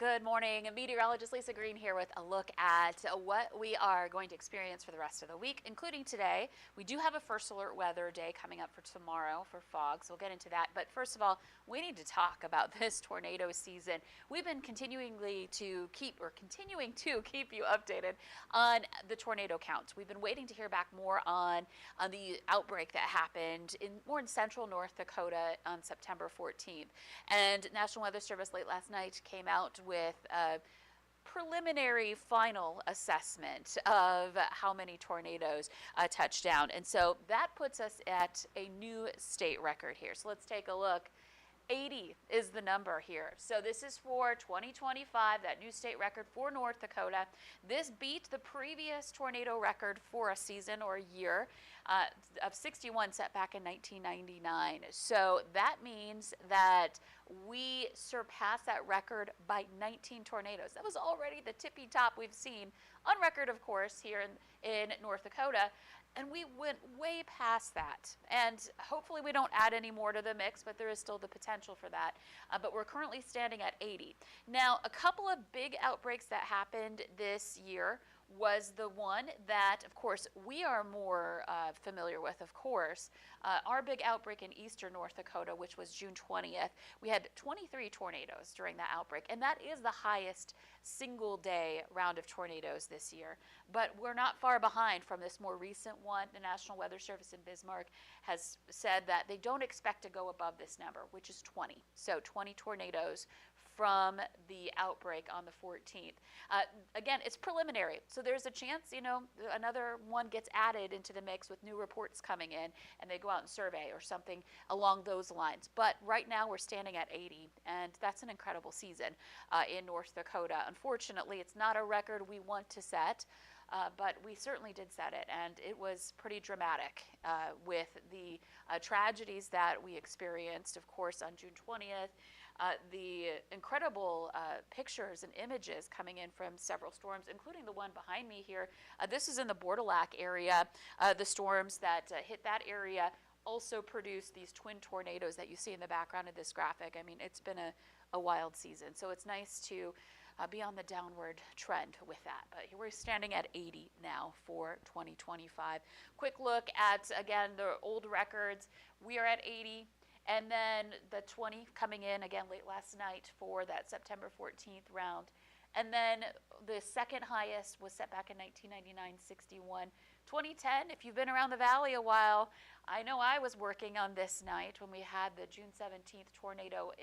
Good morning. Meteorologist Lisa Green here with a look at what we are going to experience for the rest of the week, including today. We do have a first alert weather day coming up for tomorrow for fog, so we'll get into that. But first of all, we need to talk about this tornado season. We've been continuing to keep you updated on the tornado counts. We've been waiting to hear back more on the outbreak that happened more in central North Dakota on September 14th. And National Weather Service late last night came out with a preliminary final assessment of how many tornadoes touched down. And so that puts us at a new state record here. So let's take a look. 80 is the number here. So this is for 2025, that new state record for North Dakota. This beat the previous tornado record for a season or a year of 61 set back in 1999. So that means that we surpassed that record by 19 tornadoes. That was already the tippy top we've seen on record, of course, here in North Dakota. And we went way past that. And hopefully we don't add any more to the mix, but there is still the potential for that. But we're currently standing at 80. Now, a couple of big outbreaks that happened this year was the one that, of course, we are more familiar with, of course. Our big outbreak in eastern North Dakota, which was June 20th, we had 23 tornadoes during that outbreak, and that is the highest single-day round of tornadoes this year. But we're not far behind from this more recent one. The National Weather Service in Bismarck has said that they don't expect to go above this number, which is 20. So 20 tornadoes from the outbreak on the 14th. Again, it's preliminary, so there's a chance, another one gets added into the mix with new reports coming in, and they go out and survey or something along those lines. But right now we're standing at 80, and that's an incredible season in North Dakota. Unfortunately, it's not a record we want to set, but we certainly did set it, and it was pretty dramatic with the tragedies that we experienced, of course, on June 20th. The incredible pictures and images coming in from several storms, including the one behind me here. This is in the Bordeaux area. The storms that hit that area also produced these twin tornadoes that you see in the background of this graphic. I mean, it's been a wild season, so it's nice to be on the downward trend with that. But we're standing at 80 now for 2025. Quick look at, again, the old records. We are at 80. And then the 20 coming in again late last night for that September 14th round. And then the second highest was set back in 1999, 61. 2010, if you've been around the valley a while, I know I was working on this night when we had the June 17th tornadoes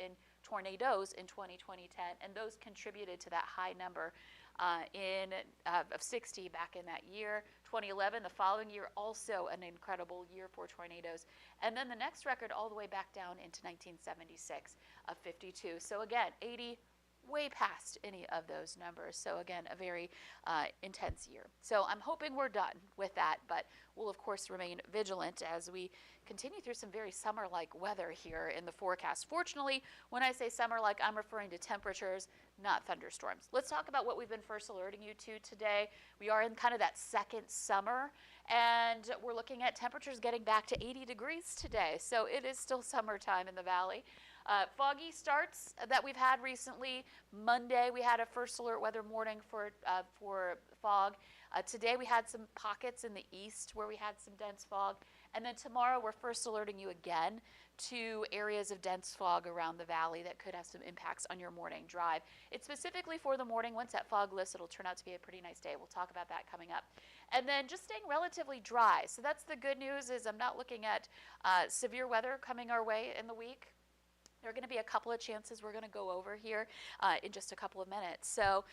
in 2010, and those contributed to that high number of 60 back in that year. 2011, the following year, also an incredible year for tornadoes. And then the next record all the way back down into 1976 of 52. So again, 80, way past any of those numbers. So again, a very intense year. So I'm hoping we're done with that, but we'll of course remain vigilant as we continue through some very summer-like weather here in the forecast. Fortunately, when I say summer-like, I'm referring to temperatures, not thunderstorms. Let's talk about what we've been first alerting you to today. We are in kind of that second summer, and we're looking at temperatures getting back to 80 degrees today. So it is still summertime in the valley. Foggy starts that we've had recently. Monday we had a first alert weather morning for fog. Today we had some pockets in the east where we had some dense fog. And then tomorrow we're first alerting you again to areas of dense fog around the valley that could have some impacts on your morning drive. It's specifically for the morning. Once that fog lifts, it'll turn out to be a pretty nice day. We'll talk about that coming up. And then just staying relatively dry. So that's the good news, is I'm not looking at severe weather coming our way in the week. There are going to be a couple of chances we're going to go over here in just a couple of minutes. So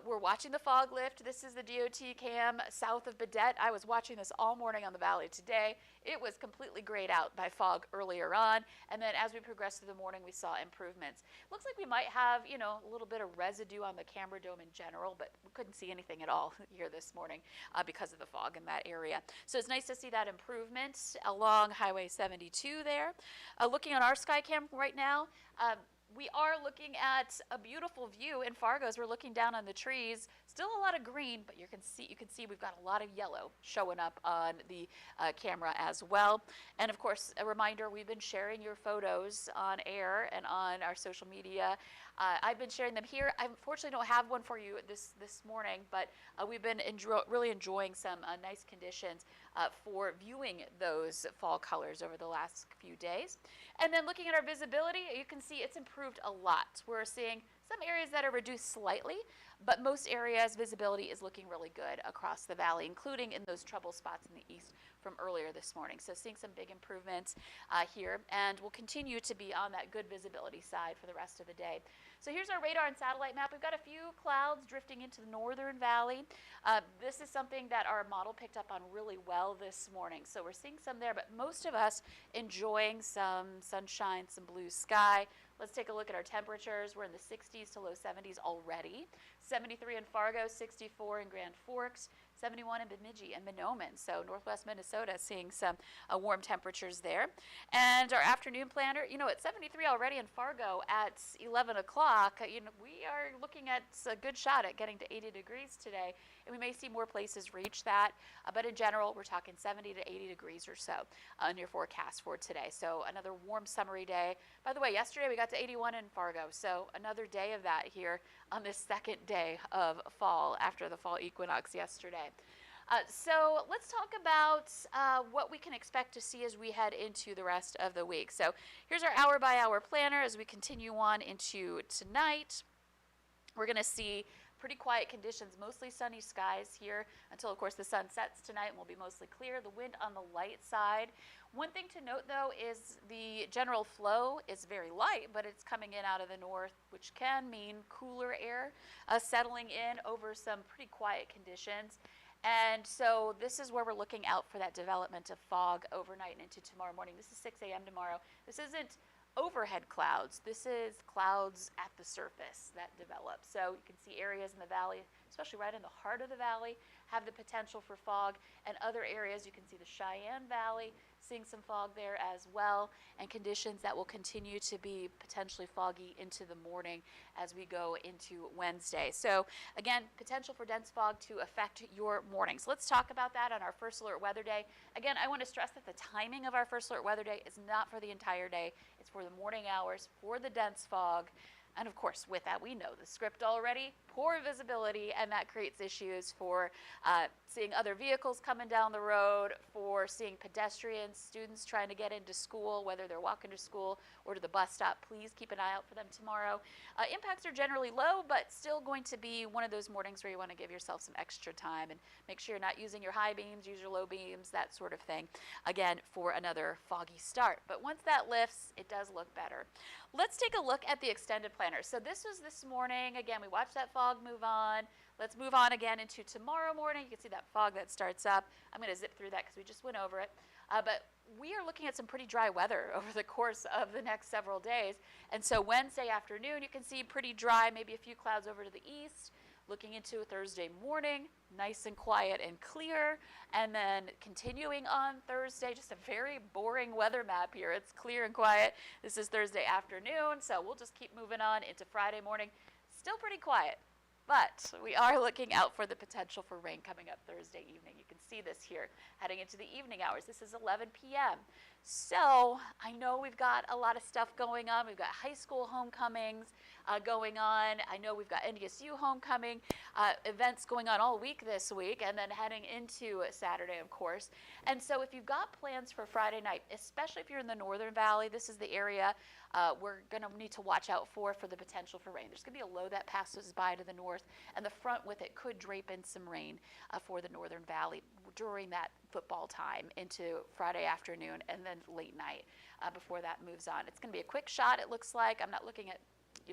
we're watching the fog lift. This is the DOT cam south of Badette. I was watching this all morning on the valley today. It was completely grayed out by fog earlier on. And then as we progressed through the morning, we saw improvements. Looks like we might have, a little bit of residue on the camera dome in general, but we couldn't see anything at all here this morning because of the fog in that area. So it's nice to see that improvement along Highway 72 there. Looking on our sky cam right now, we are looking at a beautiful view in Fargo as we're looking down on the trees. Still a lot of green, but you can see we've got a lot of yellow showing up on the camera as well. And of course, a reminder, we've been sharing your photos on air and on our social media. I've been sharing them here. I unfortunately don't have one for you this morning, but we've been really enjoying some nice conditions for viewing those fall colors over the last few days. And then looking at our visibility, you can see it's improved a lot. We're seeing some areas that are reduced slightly, but most areas visibility is looking really good across the valley, including in those trouble spots in the east from earlier this morning. So seeing some big improvements here, and we'll continue to be on that good visibility side for the rest of the day. So here's our radar and satellite map. We've got a few clouds drifting into the northern valley. This is something that our model picked up on really well this morning. So we're seeing some there, but most of us enjoying some sunshine, some blue sky. Let's take a look at our temperatures. We're in the 60s to low 70s already. 73 in Fargo, 64 in Grand Forks, 71 in Bemidji and Mahnomen. So northwest Minnesota seeing some warm temperatures there. And our afternoon planner, at 73 already in Fargo at 11 o'clock, we are looking at a good shot at getting to 80 degrees today. And we may see more places reach that. But in general, we're talking 70 to 80 degrees or so on your forecast for today. So another warm summery day. By the way, yesterday we got to 81 in Fargo. So another day of that here on this second day of fall after the fall equinox yesterday. So let's talk about what we can expect to see as we head into the rest of the week. So here's our hour-by-hour planner as we continue on into tonight. We're going to see pretty quiet conditions, mostly sunny skies here until, of course, the sun sets tonight and will be mostly clear. The wind on the light side. One thing to note, though, is the general flow is very light, but it's coming in out of the north, which can mean cooler air settling in over some pretty quiet conditions. And so this is where we're looking out for that development of fog overnight and into tomorrow morning. This is 6 a.m. tomorrow. This isn't overhead clouds. This is clouds at the surface that develop. So you can see areas in the valley, especially right in the heart of the valley, have the potential for fog, and other areas, you can see the Cheyenne Valley, seeing some fog there as well, and conditions that will continue to be potentially foggy into the morning as we go into Wednesday. So again, potential for dense fog to affect your mornings. Let's talk about that on our first alert weather day. Again, I want to stress that the timing of our first alert weather day is not for the entire day. It's for the morning hours, for the dense fog. And of course, with that, we know the script already, poor visibility, and that creates issues for seeing other vehicles coming down the road, for seeing pedestrians, students trying to get into school, whether they're walking to school or to the bus stop. Please keep an eye out for them tomorrow. Impacts are generally low, but still going to be one of those mornings where you want to give yourself some extra time and make sure you're not using your high beams, use your low beams, that sort of thing, again, for another foggy start. But once that lifts, it does look better. Let's take a look at the extended planner. So this was this morning. Again, we watched that fog move on. Let's move on again into tomorrow morning. You can see that fog that starts up. I'm going to zip through that because we just went over it. But we are looking at some pretty dry weather over the course of the next several days. And so Wednesday afternoon, you can see pretty dry, maybe a few clouds over to the east. Looking into Thursday morning, nice and quiet and clear. And then continuing on Thursday, just a very boring weather map here. It's clear and quiet. This is Thursday afternoon, so we'll just keep moving on into Friday morning. Still pretty quiet, but we are looking out for the potential for rain coming up Thursday evening. You can see this here heading into the evening hours. This is 11 p.m. So I know we've got a lot of stuff going on. We've got high school homecomings going on. I know we've got NDSU homecoming events going on all week this week, and then heading into Saturday, of course. And so if you've got plans for Friday night, especially if you're in the Northern Valley, this is the area we're going to need to watch out for the potential for rain. There's going to be a low that passes by to the north, and the front with it could drape in some rain for the Northern Valley during that football time into Friday afternoon and then late night before that moves on. It's going to be a quick shot, it looks like. I'm not looking at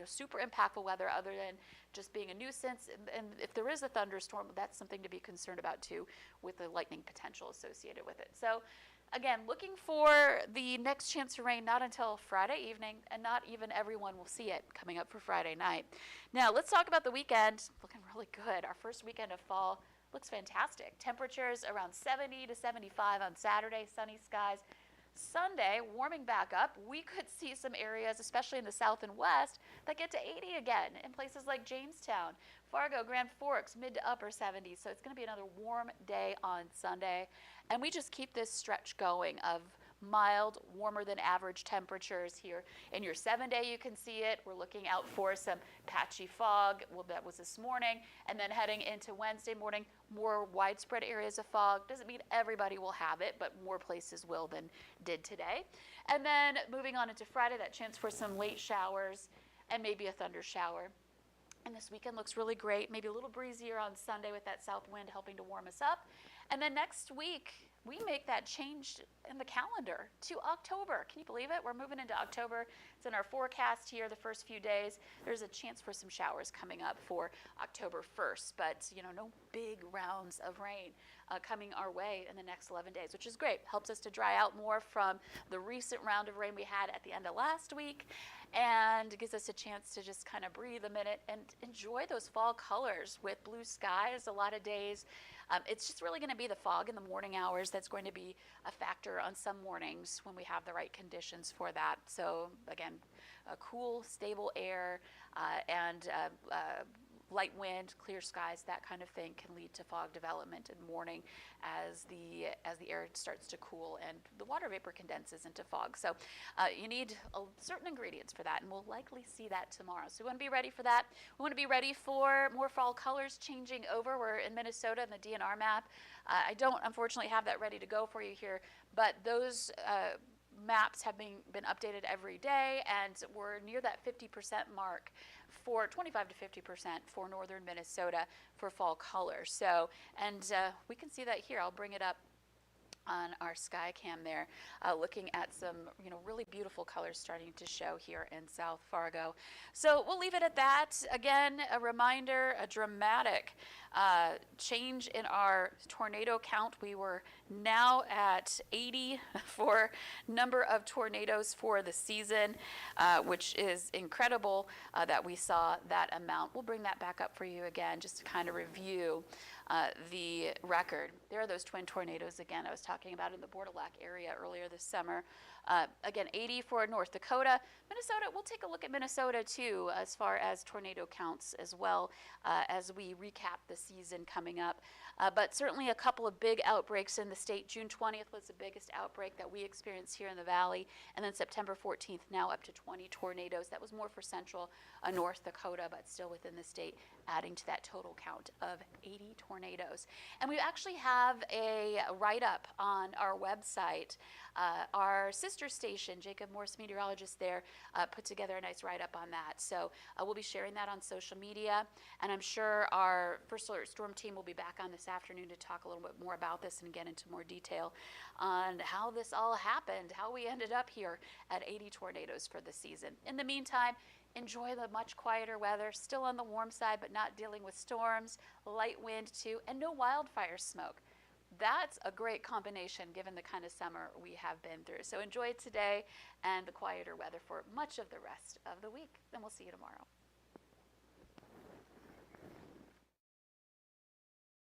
super impactful weather other than just being a nuisance. And if there is a thunderstorm, that's something to be concerned about too, with the lightning potential associated with it. So again, looking for the next chance to rain not until Friday evening, and not even everyone will see it coming up for Friday night. Now let's talk about the weekend. Looking really good. Our first weekend of fall looks fantastic. Temperatures around 70 to 75 on Saturday, sunny skies. Sunday, warming back up, we could see some areas, especially in the south and west, that get to 80 again in places like Jamestown, Fargo, Grand Forks, mid to upper 70s. So it's going to be another warm day on Sunday. And we just keep this stretch going of mild, warmer than average temperatures here. In your 7-day, you can see it. We're looking out for some patchy fog. Well, that was this morning. And then heading into Wednesday morning, more widespread areas of fog. Doesn't mean everybody will have it, but more places will than did today. And then moving on into Friday, that chance for some late showers and maybe a thunder shower. And this weekend looks really great. Maybe a little breezier on Sunday with that south wind helping to warm us up. And then next week, we make that change in the calendar to October. Can you believe it? We're moving into October. It's in our forecast here the first few days. There's a chance for some showers coming up for October 1st, but no big rounds of rain coming our way in the next 11 days, which is great. Helps us to dry out more from the recent round of rain we had at the end of last week, and gives us a chance to just kind of breathe a minute and enjoy those fall colors with blue skies a lot of days. It's just really going to be the fog in the morning hours that's going to be a factor on some mornings when we have the right conditions for that. So again, cool, stable air and light wind, clear skies, that kind of thing can lead to fog development in the morning as the air starts to cool and the water vapor condenses into fog. So you need certain ingredients for that, and we'll likely see that tomorrow. So we want to be ready for that. We want to be ready for more fall colors changing over. We're in Minnesota in the DNR map. I don't unfortunately have that ready to go for you here, but those maps have been updated every day, and we're near that 50% mark for 25 to 50% for northern Minnesota for fall color. So, and we can see that here. I'll bring it up on our sky cam there, looking at some really beautiful colors starting to show here in South Fargo. So we'll leave it at that. Again, a reminder, a dramatic change in our tornado count. We were now at 80 for number of tornadoes for the season, which is incredible that we saw that amount. We'll bring that back up for you again just to kind of review the record. There are those twin tornadoes again I was talking about in the Bordelak area earlier this summer. Again, 80 for North Dakota. Minnesota, we'll take a look at Minnesota too as far as tornado counts as well as we recap the season coming up. But certainly a couple of big outbreaks in the state. June 20th was the biggest outbreak that we experienced here in the valley, and then September 14th now up to 20 tornadoes. That was more for central North Dakota, but still within the state, adding to that total count of 80 tornadoes. And we actually have a write-up on our website. Our sister station, Jacob Morse Meteorologist there, put together a nice write-up on that. So we'll be sharing that on social media, and I'm sure our First Alert Storm team will be back on this afternoon to talk a little bit more about this and get into more detail on how this all happened, how we ended up here at 80 tornadoes for the season. In the meantime, enjoy the much quieter weather, still on the warm side but not dealing with storms, light wind too, and no wildfire smoke. That's a great combination given the kind of summer we have been through. So enjoy today and the quieter weather for much of the rest of the week, and we'll see you tomorrow.